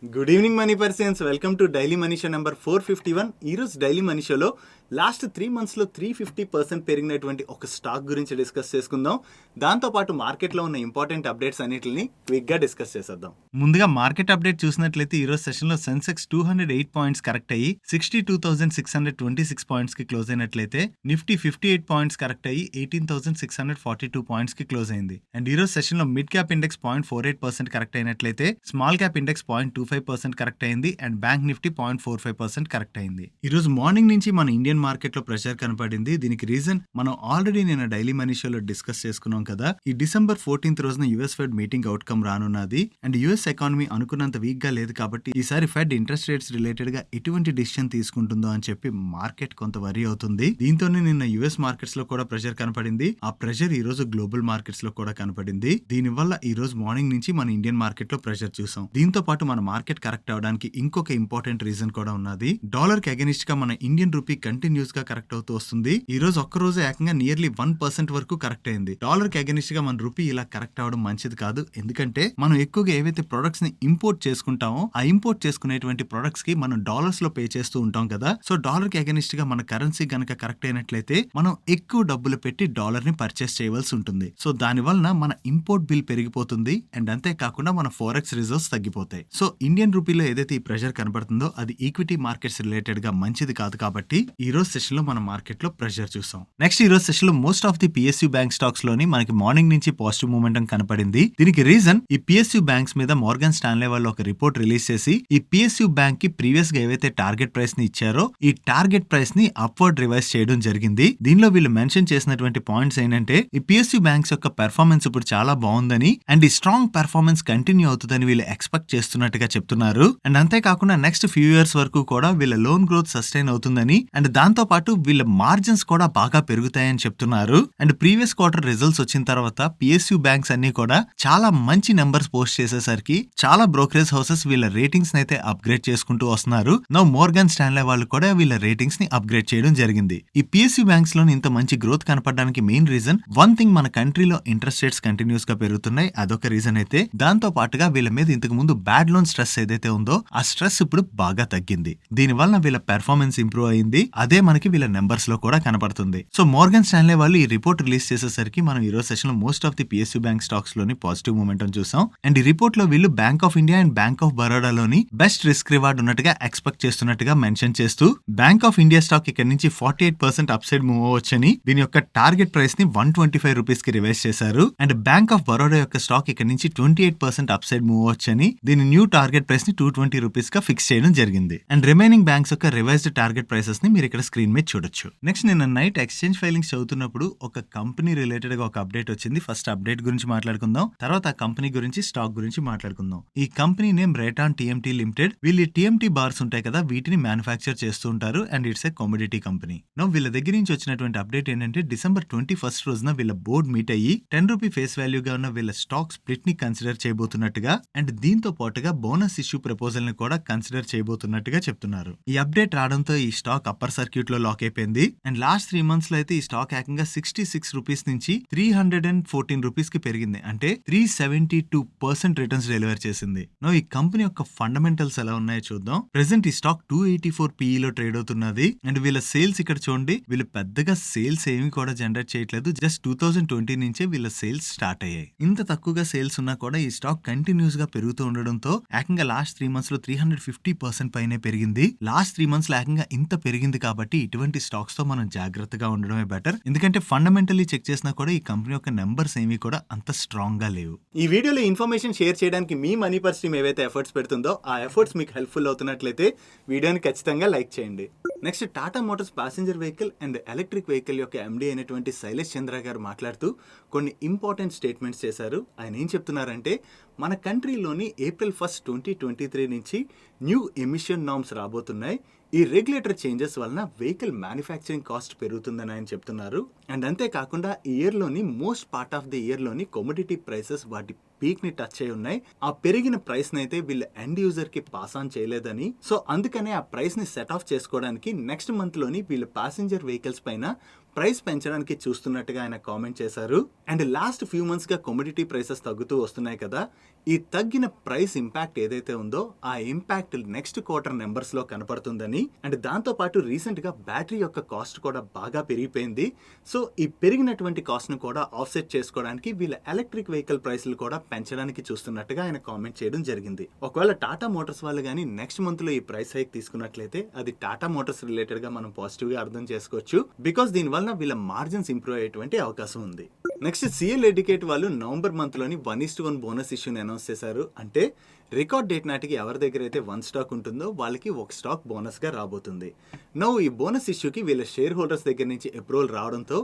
Good evening money persons, welcome to daily money show number 451. ఈరోజు daily money షోలో last 3 monthsలో 350% పెరిగినటువంటి ఒక stock గురించి డిస్కస్ చేసుకుందాం. దాంతోపాటు మార్కెట్లో ఉన్న ఇంపార్టెంట్ అప్డేట్స్ అన్నిటిని క్విక్గా డిస్కస్ చేసేద్దాం. ముందుగా మార్కెట్ అప్డేట్ చూసినట్లయితే ఈరోజు సెషన్లో సెన్సెక్స్ 208 పాయింట్స్ కరెక్ట్ అయ్యి 62,626 పాయింట్స్కి క్లోజ్ అయినట్లయితే నిఫ్టీ 58 పాయింట్స్ కరెక్ట్ అయ్యి 18,642 పాయింట్స్కి క్లోజ్ అయింది. అండ్ ఈరోజు సెషన్లో మిడ్ క్యాప్ ఇండెక్స్ 0.48% కరెక్ట్ అయినట్లయితే స్మాల్ క్యాప్ ఇండెక్స్ 0.25% కరెక్ట్ అయింది. అండ్ బ్యాంక్ నిఫ్టీ 0.45% కరెక్ట్ అయింది. ఈ రోజు మార్నింగ్ నుంచి మన ఇండియన్ మార్కెట్ లో ప్రెషర్ కనపడింది. దీనికి రీజన్ మనం ఆల్రెడీ నేను డైలీ మనీ షోలో డిస్కస్ చేసుకున్నాం కదా. ఈ December 14th రోజున యుఎస్ ఫెడ్ మీటింగ్ అవుట్కమ్ రానున్నది. అండ్ యుఎస్ ఎకానమీ అనుకున్నంత వీక్ గా లేదు కాబట్టి ఈసారి ఫెడ్ ఇంట్రెస్ట్ రేట్స్ రిలేటెడ్ గా ఎటువంటి డిసిషన్ తీసుకుంటుందో అని చెప్పి మార్కెట్ కొంత వరీ అవుతుంది. దీంతోనే నిన్న యుఎస్ మార్కెట్స్ లో కూడా ప్రెషర్ కనపడింది. ఆ ప్రెషర్ ఈ రోజు గ్లోబల్ మార్కెట్స్ లో కూడా కనపడింది. దీనివల్ల ఈ రోజు మార్నింగ్ నుంచి మన ఇండియన్ మార్కెట్ లో ప్రెషర్ చూసాం. దీంతో పాటు మన మార్కెట్ కరెక్ట్ అవడానికి ఇంకొక ఇంపార్టెంట్ రీజన్ కూడా ఉన్నది. డాలర్ కి అగెనిస్ట్ గా మన ఇండియన్ రూపీ కంటిన్యూస్ గా కరెక్ట్ అవుతూ వస్తుంది. ఈ రోజు ఒక్క రోజు ఏకంగా నియర్లీ 1% వరకు కరెక్ట్ అయింది. డాలర్ కి అగెనిస్ట్ గా మన రూపీ ఇలా కరెక్ట్ అవడం మంచిది కాదు. ఎందుకంటే మనం ఎక్కువగా ఏవైతే ప్రొడక్ట్స్ ని ఇంపోర్ట్ చేసుకుంటామో ఆ ఇంపోర్ట్ చేసుకునేటువంటి ప్రొడక్ట్స్ కి మనం డాలర్స్ లో పే చేస్తూ ఉంటాం కదా. సో డాలర్ కి అగెనిస్ట్ గా మన కరెన్సీ గనక కరెక్ట్ అయినట్లయితే మనం ఎక్కువ డబ్బులు పెట్టి డాలర్ ని పర్చేస్ చేయవలసి ఉంటుంది. సో దాని వలన మన ఇంపోర్ట్ బిల్ పెరిగిపోతుంది. అండ్ అంతేకాకుండా మన ఫారెక్స్ రిజర్వ్స్ తగ్గిపోతాయి. సో ఇండియన్ రూపీలో ఏదైతే ఈ ప్రెషర్ కనబడుతుందో అది ఈక్విటీ మార్కెట్స్ రిలేటెడ్ గా మంచిది కాదు. కాబట్టి ఈ రోజు సెషన్ లో మన మార్కెట్ లో ప్రెషర్ చూసాం. నెక్స్ట్ ఈ రోజు సెషన్ లో most of the PSU bank stocks లోని మనకి మార్నింగ్ నుంచి పాజిటివ్ మూమెంటం కనపడింది. దీనికి రీజన్ ఈ పిఎస్యూ బ్యాంక్స్ మీద మోర్గన్ స్టాన్లే వాళ్ళు ఒక రిపోర్ట్ రిలీజ్ చేసి ఈ పిఎస్యూ బ్యాంక్ కి ప్రీవియస్ గా ఏవైతే టార్గెట్ ప్రైస్ ని ఇచ్చారో ఈ టార్గెట్ ప్రైస్ ని అప్వర్డ్ రివైజ్ చేయడం జరిగింది. దీనిలో వీళ్ళు మెన్షన్ చేసినటువంటి పాయింట్స్ ఏంటంటే ఈ పిఎస్యూ బ్యాంక్స్ యొక్క పెర్ఫార్మెన్స్ ఇప్పుడు చాలా బాగుందని అండ్ ఈ స్ట్రాంగ్ పెర్ఫార్మెన్స్ కంటిన్యూ అవుతుందని వీళ్ళు ఎక్స్పెక్ట్ చేస్తున్నట్టుగా చెప్తున్నారు. అండ్ అంతేకాకుండా నెక్స్ట్ ఫ్యూ ఇయర్స్ వరకు కూడా వీళ్ళ లోన్ గ్రోత్ సస్టైన్ అవుతుందని అండ్ దాంతో పాటు వీళ్ళ మార్జిన్స్ కూడా బాగా పెరుగుతాయని చెప్తున్నారు. అండ్ ప్రీవియస్ క్వార్టర్ రిజల్ట్స్ వచ్చిన తర్వాత పిఎస్యూ బ్యాంక్స్ అన్ని కూడా చాలా మంచి నెంబర్స్ పోస్ట్ చేసేసరికి చాలా బ్రోకరేజ్ హౌసెస్ వీళ్ళ రేటింగ్స్ అయితే అప్గ్రేడ్ చేసుకుంటూ వస్తున్నారు. నౌ మోర్గన్ స్టాన్లే వాళ్ళు కూడా వీళ్ళ రేటింగ్స్ ని అప్గ్రేడ్ చేయడం జరిగింది. ఈ పిఎస్యూ బ్యాంక్స్ లో ఇంత మంచి గ్రోత్ కనపడడానికి మెయిన్ రీజన్ వన్ థింగ్, మన కంట్రీలో ఇంట్రెస్ట్ రేట్స్ కంటిన్యూస్ గా పెరుగుతున్నాయి. అదొక రీజన్ అయితే దాంతో పాటుగా వీళ్ళ మీద ఇంతకు ముందు బ్యాడ్ లోన్ స్ట్రెస్ ఏదైతే ఉందో ఆ స్ట్రెస్ ఇప్పుడు బాగా తగ్గింది. దీని వలన వీళ్ళ పెర్ఫార్మెన్స్ ఇంప్రూవ్ అయింది. అదే మనకి వీళ్ళ నెంబర్స్ లో కూడా కనపడుతుంది. సో మోర్గన్ స్టాన్లే వాళ్ళు ఈ రిపోర్ట్ రిలీజ్ చేసేసరికి మనం ఈ రోజు సెషన్ లో most of the PSU bank stocks లోని పాజిటివ్ మూమెంటం చూసాం. అండ్ ఈ రిపోర్ట్ లో వీళ్ళు bank of India and bank of Baroda లోని బెస్ట్ రిస్క్ రివార్డ్ ఉన్నట్టుగా ఎక్స్పెక్ట్ చేస్తున్నట్టుగా మెన్షన్ చేస్తూ బ్యాంక్ ఆఫ్ ఇండియా స్టాక్ ఇక్కడ నుంచి 48% అప్ సైడ్ మూవ్ అవ్వచ్చని దీని యొక్క టార్గెట్ ప్రైస్ ని 125 రూపీస్ కి రివైజ్ చేశారు. అండ్ బ్యాంక్ ఆఫ్ బరోడా యొక్క స్టాక్ ఇక్కడ నుంచి 28% అప్ సైడ్ మూవ్ అవ్వచ్చని దీని న్యూ టార్గెట్ ప్రైస్ ని 220 రూపీస్ గా ఫిక్స్ చేయడం జరిగింది. అండ్ రిమైనింగ్ బ్యాంక్స్ యొక్క రివైజ్డ్ టార్గెట్ ప్రైసెస్ ని మీరు ఇక్కడ స్క్రీన్ మీద చూడొచ్చు. నెక్స్ట్ నిన్న నైట్ ఎక్స్చేంజ్ ఫైలింగ్స్ చదువుతున్నప్పుడు ఒక కంపెనీ రిలేటెడ్ గా ఒక అప్డేట్ వచ్చింది. ఫస్ట్ అప్డేట్ గురించి మాట్లాడుకుందాం, తర్వాత ఆ కంపెనీ గురించి స్టాక్ గురించి మాట్లాడుకుందాం. ఈ company name Ratan TMT limited. వీళ్ళు టీఎంటీ బార్స్ ఉంటాయి కదా, వీటిని మ్యానుఫ్యాక్చర్ చేస్తూ ఉంటారు. And it's a commodity company. No వీళ్ళ దగ్గర నుంచి వచ్చినటువంటి అప్డేట్ ఏంటంటే December 21st రోజున వీళ్ళ బోర్డ్ మీట్ అయ్యి ₹10 ఫేస్ వాల్యూగా ఉన్న వీళ్ళ స్టాక్ స్ప్లిట్ ని కన్సిడర్ చేయబోతున్నట్టుగా అండ్ దీంతో పాటుగా బోనస్ ఇష్యూ ప్రపోజల్ ని కూడా కన్సిడర్ చేయబోతున్నట్టుగా చెప్తున్నారు. ఈ అప్డేట్ రావడంతో ఈ స్టాక్ అప్పర్ సర్క్యూట్ లో లాక్ అయిపోయింది. అండ్ లాస్ట్ 3 months లో అయితే ఈ స్టాక్ ఏకంగా 66 రూపీస్ నుంచి 314 రూపీస్ కి పెరిగింది. అంటే 372% రిటర్న్స్ డెలివర్ చేసింది. నో ఈ కంపెనీ యొక్క ఫండమెంటల్స్ ఎలా ఉన్నాయో చూద్దాం. ప్రెసెంట్ ఈ స్టాక్ 284 PE లో ట్రేడ్ అవుతున్నది. అండ్ వీళ్ళ సేల్స్ ఇక్కడ చూడండి, వీళ్ళు పెద్దగా సేల్స్ ఏమి కూడా జనరేట్ చేయట్లేదు. జస్ట్ 2020 నుంచే వీళ్ళ సేల్స్ స్టార్ట్ అయ్యాయి. ఇంత తక్కువగా సేల్స్ ఉన్నా కూడా ఈ స్టాక్ కంటిన్యూస్ గా పెరుగుతూ ఉండడంతో ఏకంగా లాస్ట్ 3 months లో 350% పైనే పెరిగింది. లాస్ట్ 3 months లో ఏకంగా ఇంత పెరిగింది కాబట్టి ఇటువంటి స్టాక్స్ తో మనం జాగ్రత్తగా ఉండడమే బెటర్. ఎందుకంటే ఫండమెంటల్లీ చెక్ చేసినా కూడా ఈ కంపెనీ యొక్క నెంబర్స్ ఏమి కూడా అంత స్ట్రాంగ్ గా లేవు. ఈ వీడియోలో ఇన్ఫర్మేషన్ షేర్ చేయడానికి మీ మనీ పర్స్ టీమ్ ఏవైతే ఎఫర్ట్స్ పెడుతుందో ఆ ఎఫర్ట్స్ మీకు హెల్ప్ఫుల్ అవుతున్నట్లయితే వీడియోని ఖచ్చితంగా లైక్ చేయండి. Next Tata Motors passenger vehicle and electric vehicle యొక్క ఎండీ అయినటువంటి శైలేష్ చంద్ర గారు మాట్లాడుతూ కొన్ని ఇంపార్టెంట్ స్టేట్మెంట్స్ చేశారు. ఆయన ఏం చెప్తున్నారంటే మన కంట్రీలోని April 1st, 2023 నుంచి న్యూ ఎమిషన్ నార్మ్స్ రాబోతున్నాయి. ఈ రెగ్యులేటర్ చేంజెస్ వలన వెహికల్ మ్యానుఫ్యాక్చరింగ్ కాస్ట్ పెరుగుతుందని ఆయన చెప్తున్నారు. అండ్ అంతేకాకుండా ఈ ఇయర్లోని మోస్ట్ పార్ట్ ఆఫ్ ది ఇయర్లోని కమోడిటీ ప్రైసెస్ వాటి పీక్ ని టచ్ అయి ఉన్నాయి. ఆ పెరిగిన ప్రైస్ ని అయితే వీళ్ళు ఎండ్ యూజర్ కి పాస్ ఆన్ చేయలేదని, సో అందుకనే ఆ ప్రైస్ ని సెట్ ఆఫ్ చేసుకోవడానికి నెక్స్ట్ మంత్ లోని వీళ్ళు ప్యాసింజర్ వెహికల్స్ పైన ప్రైస్ పెంచడానికి చూస్తున్నట్టుగా ఆయన కామెంట్ చేశారు. అండ్ లాస్ట్ ఫ్యూ మంత్స్ గా కమోడిటీ ప్రైసెస్ తగ్గుతూ వస్తున్నాయి కదా, ఈ తగ్గిన ప్రైస్ ఇంపాక్ట్ ఏదైతే ఉందో ఆ ఇంపాక్ట్ నెక్స్ట్ క్వార్టర్ నెంబర్స్ లో కనపడుతుందని, అండ్ దాంతో పాటు రీసెంట్ గా బ్యాటరీ యొక్క కాస్ట్ కూడా బాగా పెరిగిపోయింది. సో ఈ పెరిగినటువంటి కాస్ట్ ను కూడా ఆఫ్సెట్ చేసుకోవడానికి వీళ్ళ ఎలక్ట్రిక్ వెహికల్ ప్రైస్లు కూడా పెంచడానికి చూస్తున్నట్టుగా ఆయన కామెంట్ చేయడం జరిగింది. ఒకవేళ టాటా మోటార్స్ వాళ్ళు కానీ నెక్స్ట్ మంత్ లో ఈ ప్రైస్ హైక్ తీసుకున్నట్లయితే అది టాటా మోటార్స్ రిలేటెడ్ గా మనం పాజిటివ్ గా అర్థం చేసుకోవచ్చు. బికాస్ దీని వల్ల వీళ్ళ మార్జిన్స్ ఇంప్రూవ్ అయ్యేటువంటి అవకాశం ఉంది. నెక్స్ట్ సిఎల్ ఎడ్యుకేట్ వాళ్ళు నవంబర్ మంత్ లోని 1:1 బోనస్ ఇష్యూని అనౌన్స్ చేశారు. అంటే రికార్డ్ డేట్ నాటికి ఎవరి దగ్గర అయితే 1 స్టాక్ ఉంటుందో వాళ్ళకి 1 స్టాక్ బోనస్ గా రాబోతుంది. నౌ ఈ బోనస్ ఇష్యూకి వీళ్ళ షేర్ హోల్డర్స్ దగ్గర నుంచి అప్రూవల్ రావడంతో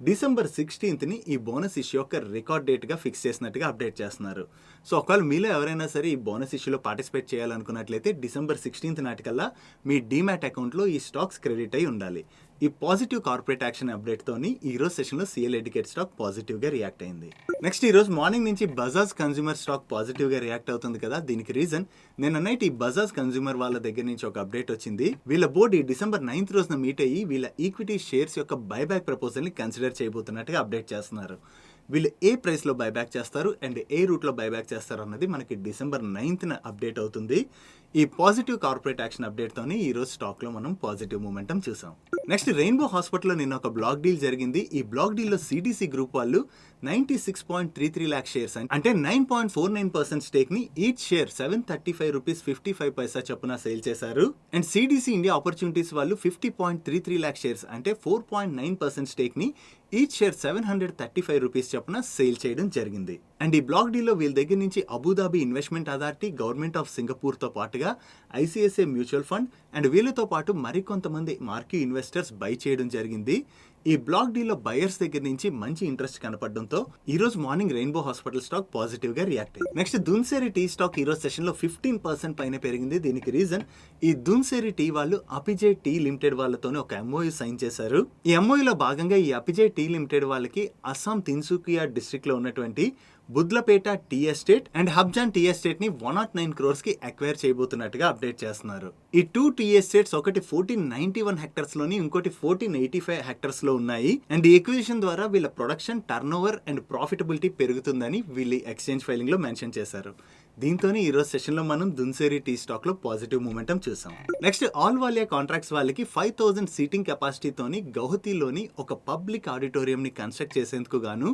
December 16th ని ఈ బోనస్ ఇష్యూ యొక్క రికార్డ్ డేట్ గా ఫిక్స్ చేసినట్టుగా అప్డేట్ చేస్తున్నారు. సో ఒకవేళ మీలో ఎవరైనా సరే ఈ బోనస్ ఇష్యూలో పార్టిసిపేట్ చేయాలనుకున్నట్లయితే December 16th నాటికల్లా మీ డీమ్యాట్ అకౌంట్ లో ఈ స్టాక్స్ క్రెడిట్ అయి ఉండాలి. ఈ పాజిటివ్ కార్పొరేట్ యాక్షన్ అప్డేట్ తోని ఈ రోజు సెషన్ లో సిఎల్ ఎడ్యుకేట్ స్టాక్ పాజిటివ్ గా రియాక్ట్ అయింది. నెక్స్ట్ ఈ రోజు మార్నింగ్ నుంచి బజాజ్ కన్స్యూమర్ స్టాక్ పాజిటివ్ గా రియాక్ట్ అవుతుంది కదా, దీనికి రీజన్ నిన్న నైట్ ఈ బజాజ్ కన్స్యూమర్ వాళ్ళ దగ్గర నుంచి ఒక అప్డేట్ వచ్చింది. వీళ్ళ బోర్డు ఈ December 9th రోజున మీట్ అయ్యి వీళ్ళ ఈక్విటీ షేర్స్ యొక్క బైబ్యాక్ ప్రపోజల్ ని కన్సిడర్ చేయబోతున్నట్టుగా అప్డేట్ చేస్తున్నారు. వీళ్ళు ఏ ప్రైస్ లో బైబ్యాక్ చేస్తారు అండ్ ఏ రూట్ లో బైబ్యాక్ చేస్తారు అన్నది మనకి December 9th అప్డేట్ అవుతుంది. ఈ పాజిటివ్ కార్పొరేట్ యాక్షన్ అప్డేట్ తోని ఈ రోజు స్టాక్ లో మనం పాజిటివ్ మూమెంటం చూసాం. నెక్స్ట్ రెయిన్బో హాస్పిటల్లో నిన్న ఒక బ్లాక్ డీల్ జరిగింది. ఈ బ్లాక్ డీల్ లో సిడిసి గ్రూప్ వాళ్ళు 96.33 lakh షేర్స్ అంటే 9.49% స్టేక్ ని ఈచ్ షేర్ 735 రూపీస్ 55 పైసా చొప్పున సేల్ చేశారు. అండ్ సిడిసి ఇండియా ఆపర్చునిటీస్ వాళ్ళు 50.33 lakh షేర్స్ అంటే 4.9% స్టేక్ ని ఈచ్ షేర్ 735 రూపీస్ చొప్పున సేల్ చేయడం జరిగింది. అండ్ ఈ బ్లాక్ డీల్ లో వీళ్ళ దగ్గర నుంచి Abu Dhabi investment authority, government of Singapore తో పాటుగా ఐసిఐసిఐ మ్యూచువల్ ఫండ్ అండ్ వీళ్ళతో పాటు మరికొంతమంది మార్కీ ఇన్వెస్టర్స్ బై చేయడం జరిగింది. ఈ బ్లాక్ డీల్ లో బయర్స్ దగ్గర నుంచి మంచి ఇంట్రెస్ట్ కనపడడంతో ఈ రోజు morning rainbow hospital stock positive గా రియాక్ట్ అయింది. నెక్స్ట్ దున్సేరి టీ స్టాక్ ఈ రోజు సెషన్ లో 15% పైన పెరిగింది. దీనికి రీజన్ ఈ దున్సేరి టీ వాళ్ళు అపిజే టీ లిమిటెడ్ వాళ్ళతోనే ఒక ఎంఓయూ సైన్ చేశారు. ఈ ఎంఓయూలో భాగంగా ఈ అపిజే టీ లిమిటెడ్ వాళ్ళకి అస్సాం తిన్సుకియా డిస్ట్రిక్ట్ లో ఉన్నటువంటి Budlabeta tea estate and Hapjan tea estate ని 109 crores కి అక్వైర్ చేయబోతున్నట్టుగా అప్డేట్ చేస్తున్నారు. ఈ 2 టీ ఎస్టేట్స్ ఒకటి 1491 హెక్టర్స్ లోని ఇంకోటి 1485 హెక్టర్స్ లో ఉన్నాయి. అండ్ ఈ ఎక్విజిషన్ ద్వారా వీళ్ళ production, turn over and profitability పెరుగుతుందని వీళ్ళు ఎక్స్చేంజ్ ఫైలింగ్ లో మెన్షన్ చేశారు. దీంతోనే ఈ రోజు సెషన్ లో మనం దున్సేరి టీ స్టాక్ లో పాజిటివ్ మూమెంటం చూసాం. నెక్స్ట్ ఆల్వాలియా కాంట్రాక్ట్స్ వాళ్ళకి 5000 సీటింగ్ కెపాసిటీతోని గౌహతిలోని ఒక పబ్లిక్ ఆడిటోరియం ని కన్స్ట్రక్ట్ చేసేందుకు గాను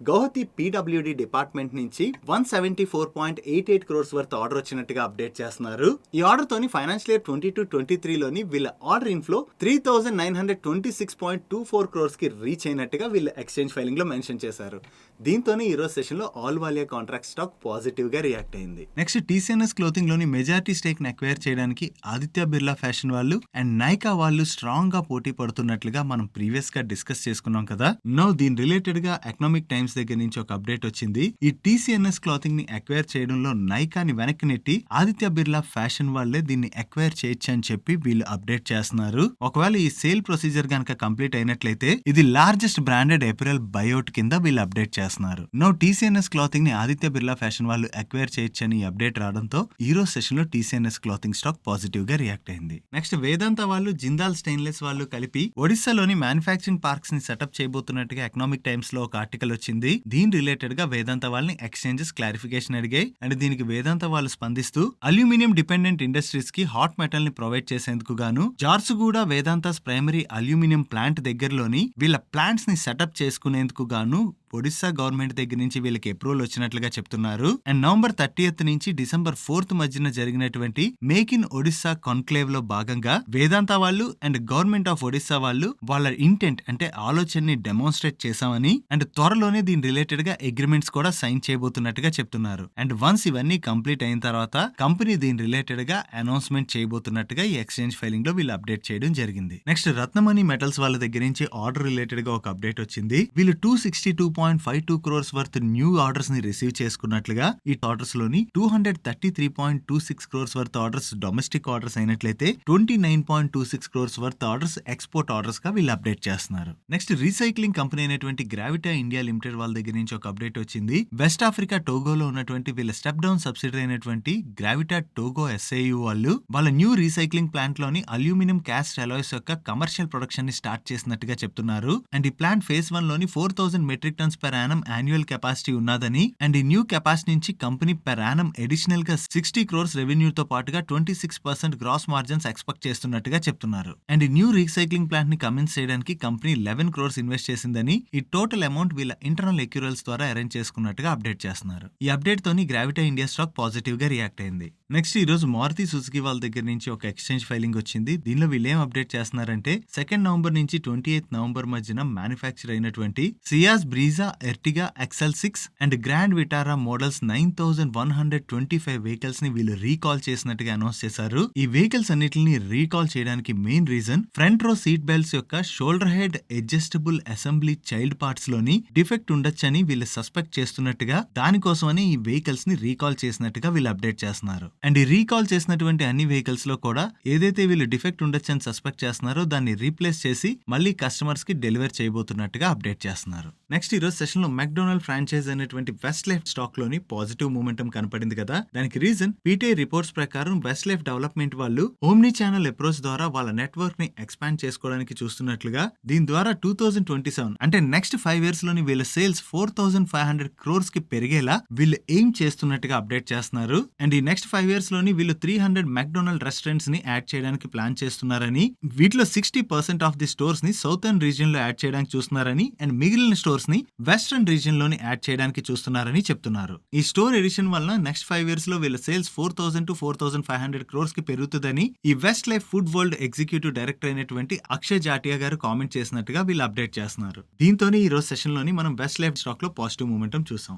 గౌహతి పీడబ్ల్యూడి డిపార్ట్మెంట్ నుంచి 174.88 crores వర్త్ ఆర్డర్ వచ్చినట్టుగా అప్డేట్ చేస్తున్నారు. ఈ ఆర్డర్ తోని ఫైనాన్షియల్ ఇయర్ 22-23 లోని వీళ్ళ ఆర్డర్ ఇన్ఫ్లో 3926.24 crores కి రీచ్ అయినట్టుగా వీళ్ళ ఎక్స్చేంజ్ ఫైలింగ్ లో మెన్షన్ చేశారు. దీంతోనే ఈ రోజు సెషన్ లో ఆల్వాలియా కాంట్రాక్ట్ స్టాక్ పాజిటివ్ గా రియాక్ట్ అయింది. నెక్స్ట్ టీసీఎన్ఎస్ క్లోతింగ్ లోని మెజారిటీ స్టేక్ ని అక్వైర్ చేయడానికి ఆదిత్య బిర్లా ఫ్యాషన్ వాళ్ళు అండ్ నైకా వాళ్ళు స్ట్రాంగ్ గా పోటీ పడుతున్నట్లుగా మనం ప్రీవియస్ గా డిస్కస్ చేసుకున్నాం కదా. నో దీని రిలేటెడ్ గా ఎకనామిక్ టైమ్స్ దగ్గర నుంచి ఒక అప్డేట్ వచ్చింది. ఈ టీసీఎన్ఎస్ క్లాతింగ్ ని అక్వైర్ చేయడంలో నైకాని వెనక్కి నెట్టి ఆదిత్య బిర్లా ఫ్యాషన్ వాళ్ళే దీన్ని అక్వైర్ చేయొచ్చు అని చెప్పి వీళ్ళు అప్డేట్ చేస్తున్నారు. ఒకవేళ ఈ సేల్ ప్రొసీజర్ గనక కంప్లీట్ అయినట్లయితే ఇది లార్జెస్ట్ బ్రాండెడ్ అపెరల్ బైఅవుట్ కింద వీళ్ళు అప్డేట్ చేస్తున్నారు. నో టీసీఎన్ఎస్ క్లాతింగ్ ని ఆదిత్య బిర్లా ఫ్యాషన్ వాళ్ళు అక్వైర్ చేయొచ్చు అని అప్డేట్ రావడంతో ఈ రోజు సెషన్ లో టీసీఎన్ఎస్ క్లాతింగ్ స్టాక్ పాజిటివ్ గా రియాక్ట్ అయింది. నెక్స్ట్ వేదాంత వాళ్ళు, జిందాల్ స్టెయిన్లెస్ వాళ్ళు కలిపి ఒడిశాలోని మ్యానుఫ్యాక్చరింగ్ పార్క్స్ ని సెటప్ చేయబోతున్నట్టుగా ఎకనామిక్ టైమ్స్ లో ఒక ఆర్టికల్ వచ్చింది. దీని రిలేటెడ్ గా వేదాంత వాళ్ళని ఎక్స్చేంజెస్ క్లారిఫికేషన్ అడిగాయి. అండ్ దీనికి వేదాంత వాళ్ళు స్పందిస్తూ అల్యూమినియం డిపెండెంట్ ఇండస్ట్రీస్ కి హాట్ మెటల్ ని ప్రొవైడ్ చేసేందుకు గాను జార్సుగూడ వేదాంతాస్ ప్రైమరీ అల్యూమినియం ప్లాంట్ దగ్గరలోని వీళ్ళ ప్లాంట్స్ ని సెటప్ చేసుకునేందుకు గాను ఒడిశా గవర్నమెంట్ దగ్గర నుంచి వీళ్ళకి అప్రూవల్ వచ్చినట్లుగా చెప్తున్నారు. అండ్ November 30th నుంచి December 4th మధ్యన జరిగినటువంటి మేక్ ఇన్ ఒడిశా కాన్క్లేవ్ లో భాగంగా వేదాంత వాళ్ళు అండ్ గవర్నమెంట్ ఆఫ్ ఒడిశా వాళ్ళు వాళ్ళ ఇంటెంట్ అంటే ఆలోచనని డెమోన్స్ట్రేట్ చేశామని అండ్ త్వరలోనే దీని రిలేటెడ్ గా అగ్రిమెంట్స్ కూడా సైన్ చేయబోతున్నట్టుగా చెప్తున్నారు. అండ్ వన్స్ ఇవన్నీ కంప్లీట్ అయిన తర్వాత కంపెనీ దీని రిలేటెడ్ గా అనౌన్స్మెంట్ చేయబోతున్నట్టుగా ఈ ఎక్స్చేంజ్ ఫైలింగ్ లో వీళ్ళు అప్డేట్ చేయడం జరిగింది. నెక్స్ట్ రత్నమణి మెటల్స్ వాళ్ళ దగ్గర నుంచి ఆర్డర్ రిలేటెడ్ గా ఒక అప్డేట్ వచ్చింది. వీళ్ళు 262 2.52 crores వర్త్ న్యూ ఆర్డర్స్ ని రిసీవ్ చేసుకున్నట్లుగా, ఈ ఆర్డర్స్ లోని 233.26 crores worth orders domestic orders అయినట్లయితే 29.26 crores worth orders export orders గా వీళ్ళు అప్డేట్ చేస్తున్నారు. నెక్స్ట్ రీసైక్లింగ్ కంపెనీ అయినటువంటి గ్రావిటా ఇండియా లిమిటెడ్ వాళ్ళ దగ్గర నుంచి ఒక అప్డేట్ వచ్చింది. వెస్ట్ ఆఫ్రికా టోగోలో ఉన్నటువంటి వీళ్ళ స్టెప్ డౌన్ సబ్సిడరీ అయినటువంటి గ్రావిటా టోగో SAU వాళ్ళు వాళ్ళ న్యూ రీసైక్లింగ్ ప్లాంట్ లోని అల్యూమినియం క్యాస్ట్ అలాయ్స్ యొక్క కమర్షియల్ ప్రొడక్షన్ ని స్టార్ట్ చేసినట్టుగా చెప్తున్నారు. అండ్ ఈ ప్లాంట్ ఫేజ్ 1 లోని 4000 metric tons per Yanam annual capacity ఉన్నదని, అండ్ ఈ న్యూ కెపాసిటీ నుంచి కంపెనీ పెర్ యానం అడిషనల్ గా 60 crores రెవెన్యూతో పాటుగా 26% గ్రాస్ మార్జిన్స్ ఎక్స్పెక్ట్ చేస్తున్నట్టుగా చెప్తున్నారు. అండ్ ఈ న్యూ రీసైక్లింగ్ ప్లాంట్ ని కమెన్స్ చేయడానికి కంపెనీ 11 crores ఇన్వెస్ట్ చేసిందని, ఈ టోటల్ అమౌంట్ వీళ్ళ ఇంటర్నల్ ఎక్యూరల్స్ ద్వారా అరేంజ్ చేసుకున్నట్టుగా అప్డేట్ చేస్తున్నారు. ఈ అప్డేట్ తోని గ్రావిటా ఇండియా స్టాక్ పాజిటివ్ గా రియాక్ట్ అయింది. నెక్స్ట్ ఈ రోజు మారుతి సుజుకి వాళ్ళ దగ్గర నుంచి ఒక ఎక్స్చేంజ్ ఫైలింగ్ వచ్చింది. దీనిలో వీళ్ళు ఏం అప్డేట్ చేస్తున్నారంటే 2 నవంబర్ నుంచి 28 నవంబర్ మధ్యన మ్యానుఫ్యాక్చర్ అయినటువంటి Ciaz Brezza Ertiga XL6 and grand Vitara models 9125 vehicles ని వీళ్ళు రీకాల్ చేసినట్టుగా అనౌన్స్ చేశారు. ఈ వెహికల్స్ అన్నిటిని రీకాల్ చేయడానికి main reason front row seat belts యొక్క shoulder height adjustable assembly child parts లోని డిఫెక్ట్ ఉండొచ్చని వీళ్ళు సస్పెక్ట్ చేస్తున్నట్టుగా, దానికోసమని ఈ వెహికల్స్ ని రీకాల్ చేసినట్టుగా వీళ్ళు అప్డేట్ చేస్తున్నారు. అండ్ ఈ రీకాల్ చేసినటువంటి అన్ని వెహికల్స్ లో కూడా ఏదైతే వీళ్ళు డిఫెక్ట్ ఉండొచ్చని సస్పెక్ట్ చేస్తున్నారో దాన్ని రీప్లేస్ చేసి మళ్ళీ కస్టమర్స్ కి డెలివర్ చేయబోతున్నట్టుగా అప్డేట్ చేస్తున్నారు. నెక్స్ట్ ఈ రోజు సెషన్ లో మెక్డొనాల్డ్ ఫ్రాంచైజ్ అనేటువంటి వెస్ట్ లైఫ్ స్టాక్ లోని పాజిటివ్ మూమెంటం కనపడింది కదా. దానికి రీజన్ PTI రిపోర్ట్స్ ప్రకారం వెస్ట్ లైఫ్ డెవలప్మెంట్ వాళ్ళు ఓమ్ని ఛానల్ అప్రోచ్ ద్వారా వాళ్ళ నెట్వర్క్ ని ఎక్స్పాండ్ చేసుకోవడానికి చూస్తున్నట్లుగా, దీని ద్వారా 2027 అంటే నెక్స్ట్ 5 years లోని వీళ్ళ సేల్స్ 4500 crores కి పెరిగేలా వీళ్ళు ఎయిమ్ చేస్తున్నట్టుగా అప్డేట్ చేస్తున్నారు. అండ్ ఈ నెక్స్ట్ 5 years లోని వీళ్ళు 300 మెక్డొనాల్డ్ రెస్టారెంట్స్ ని యాడ్ చేయడానికి ప్లాన్ చేస్తున్నారని, వీటిలో 60% ఆఫ్ ది స్టోర్స్ ని సౌతర్న్ రీజియన్ లో యాడ్ చేయడానికి చూస్తున్నారని, అండ్ మిగిలిన స్టోర్స్ ని వెస్టర్న్ రీజియన్ లోని యాడ్ చేయడానికి చూస్తున్నారని చెప్తున్నారు. ఈ స్టోర్ ఎడిషన్ వల్ల నెక్స్ట్ 5 years లో వీళ్ళ సేల్స్ 4000 to 4500 crores కి పెరుగుతుందని ఈ west life food world executive director అయినటువంటి అక్షయ్ జాటియా గారు కామెంట్ చేసినట్టుగా వీళ్ళు అప్డేట్ చేస్తున్నారు. దీంతోనే ఈ రోజు సెషన్ లోని మనం వెస్ట్ లైఫ్ స్టాక్ లో పాజిటివ్ మూమెంటం చూసాం.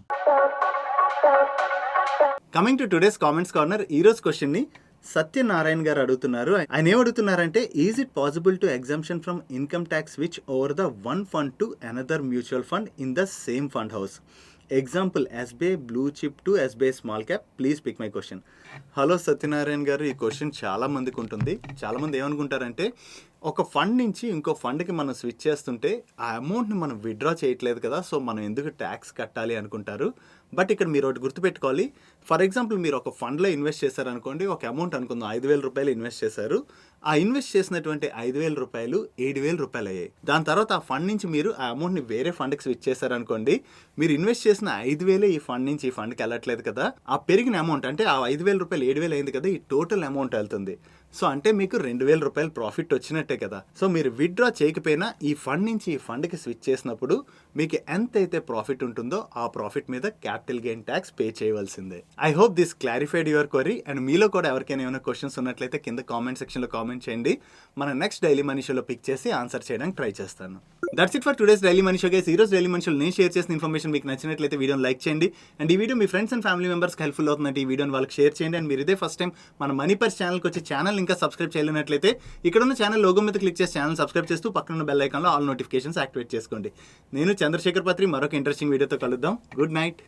Coming to today's comments corner, ఈ రోజు క్వశ్చన్ ని సత్యనారాయణ గారు అడుగుతున్నారు. ఆయన ఏం అడుగుతున్నారంటే, is it possible to exemption from income tax switch over the one fund to another mutual fund in the same fund house? Example SBI blue chip to SBI small cap. Please pick my question. Hello Satyanarayana garu, ఈ question చాలా మందికి ఉంటుంది. చాలా మంది ఏమనుకుంటారంటే, ఒక fund నుంచి ఇంకో ఫండ్కి మనం స్విచ్ చేస్తుంటే ఆ అమౌంట్ని మనం విత్డ్రా చేయట్లేదు కదా, సో మనం ఎందుకు ట్యాక్స్ కట్టాలి అనుకుంటారు. బట్ ఇక్కడ మీరు ఒకటి గుర్తుపెట్టుకోవాలి. ఫర్ ఎగ్జాంపుల్ మీరు ఒక ఫండ్లో ఇన్వెస్ట్ చేశారనుకోండి, ఒక అమౌంట్ అనుకుందాం 5000 రూపాయలు ఇన్వెస్ట్ చేశారు. ఆ ఇన్వెస్ట్ చేసినటువంటి 5000 రూపాయలు 7000 రూపాయలు అయ్యాయి. దాని తర్వాత ఆ ఫండ్ నుంచి మీరు ఆ అమౌంట్ని వేరే ఫండ్కి స్విచ్ చేశారనుకోండి, మీరు ఇన్వెస్ట్ చేసిన 5000 ఈ ఫండ్ నుంచి ఈ ఫండ్కి వెళ్ళట్లేదు కదా, ఆ పెరిగిన అమౌంట్ అంటే ఆ 5000 రూపాయలు 7000 అయింది కదా, ఈ టోటల్ అమౌంట్ వెళ్తుంది. సో అంటే మీకు 2000 రూపాయలు ప్రాఫిట్ వచ్చినట్టే కదా. సో మీరు విత్డ్రా చేయకపోయినా ఈ ఫండ్ నుంచి ఈ ఫండ్కి స్విచ్ చేసినప్పుడు మీకు ఎంత అయితే ప్రాఫిట్ ఉంటుందో ఆ ప్రాఫిట్ మీద క్యాపిటల్ గెయిన్ ట్యాక్స్ పే చేయవలసిందే. I hope this clarified your query. And మీలో కూడా ఎవరికైనా ఏమైనా క్వశ్చన్స్ ఉన్నట్లయితే కింద కామెంట్ సెక్షన్లో కామెంట్ చేయండి. మన నెక్స్ట్ డైలీ మనీ షోలో పిక్ చేసి ఆన్సర్ చేయడానికి ట్రై చేస్తాను. That's it for today's daily money show guys. ఈ రోజు డైలీ మనీ షోలో నేను షేర్ చేసిన ఇన్ఫర్మేషన్ మీకు నచ్చినట్లయితే వీడియోని లైక్ చేయండి. అండ్ ఈ video me friends and family మెంబర్స్కి హెల్ప్ఫుల్ అవుతుందంటే ఈ వీడియోని వాళ్ళకి షేర్ చేయండి. అండ్ మీరు ఇదే ఫస్ట్ టైం మన మనీ పర్స్ ఛానల్కి వచ్చి ఛానల్ ఇంకా సబ్స్క్రైబ్ చేయలేనట్లయితే ఇక్కడ ఉన్న ఛానల్ లోగో మీద క్లిక్ చేసి ఛానల్ సబ్స్క్రైబ్ చేస్తూ పక్కన ఉన్న బెల్ ఐకాన్లో ఆల్ నోటిఫికేషన్స్ యాక్టివేట్ చేసుకోండి. నేను చంద్రశేఖర్ పత్రి మరొక ఇంట్రెస్టింగ్ వీడియోతో కలుద్దాం. Good night.